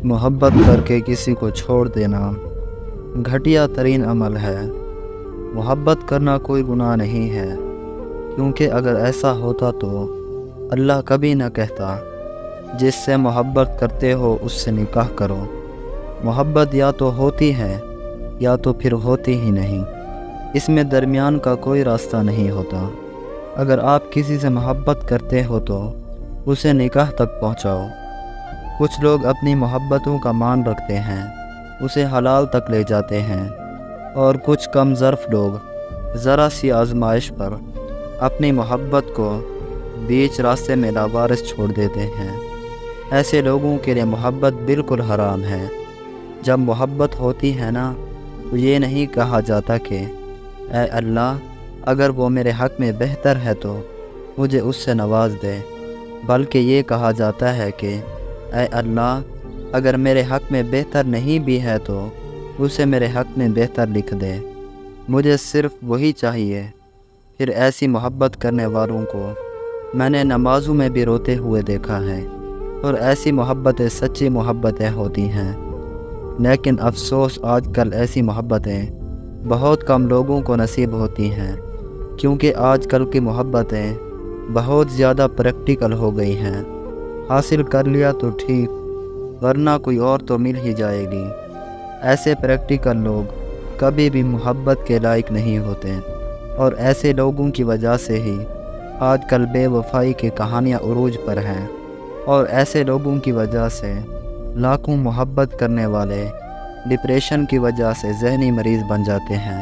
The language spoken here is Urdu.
محبت کر کے کسی کو چھوڑ دینا گھٹیا ترین عمل ہے۔ محبت کرنا کوئی گناہ نہیں ہے، کیونکہ اگر ایسا ہوتا تو اللہ کبھی نہ کہتا جس سے محبت کرتے ہو اس سے نکاح کرو۔ محبت یا تو ہوتی ہے یا تو پھر ہوتی ہی نہیں، اس میں درمیان کا کوئی راستہ نہیں ہوتا۔ اگر آپ کسی سے محبت کرتے ہو تو اسے نکاح تک پہنچاؤ۔ کچھ لوگ اپنی محبتوں کا مان رکھتے ہیں، اسے حلال تک لے جاتے ہیں، اور کچھ کم ظرف لوگ ذرا سی آزمائش پر اپنی محبت کو بیچ راستے میں لاوارث چھوڑ دیتے ہیں۔ ایسے لوگوں کے لیے محبت بالکل حرام ہے۔ جب محبت ہوتی ہے نا تو یہ نہیں کہا جاتا کہ اے اللہ اگر وہ میرے حق میں بہتر ہے تو مجھے اس سے نواز دے، بلکہ یہ کہا جاتا ہے کہ اے اللہ اگر میرے حق میں بہتر نہیں بھی ہے تو اسے میرے حق میں بہتر لکھ دے، مجھے صرف وہی چاہیے۔ پھر ایسی محبت کرنے والوں کو میں نے نمازوں میں بھی روتے ہوئے دیکھا ہے، اور ایسی محبتیں سچی محبتیں ہوتی ہیں۔ لیکن افسوس آج کل ایسی محبتیں بہت کم لوگوں کو نصیب ہوتی ہیں، کیونکہ آج کل کی محبتیں بہت زیادہ پریکٹیکل ہو گئی ہیں۔ حاصل کر لیا تو ٹھیک، ورنہ کوئی اور تو مل ہی جائے گی۔ ایسے پریکٹیکل لوگ کبھی بھی محبت کے لائق نہیں ہوتے، اور ایسے لوگوں کی وجہ سے ہی آج کل بے وفائی کی کہانیاں عروج پر ہیں، اور ایسے لوگوں کی وجہ سے لاکھوں محبت کرنے والے ڈپریشن کی وجہ سے ذہنی مریض بن جاتے ہیں۔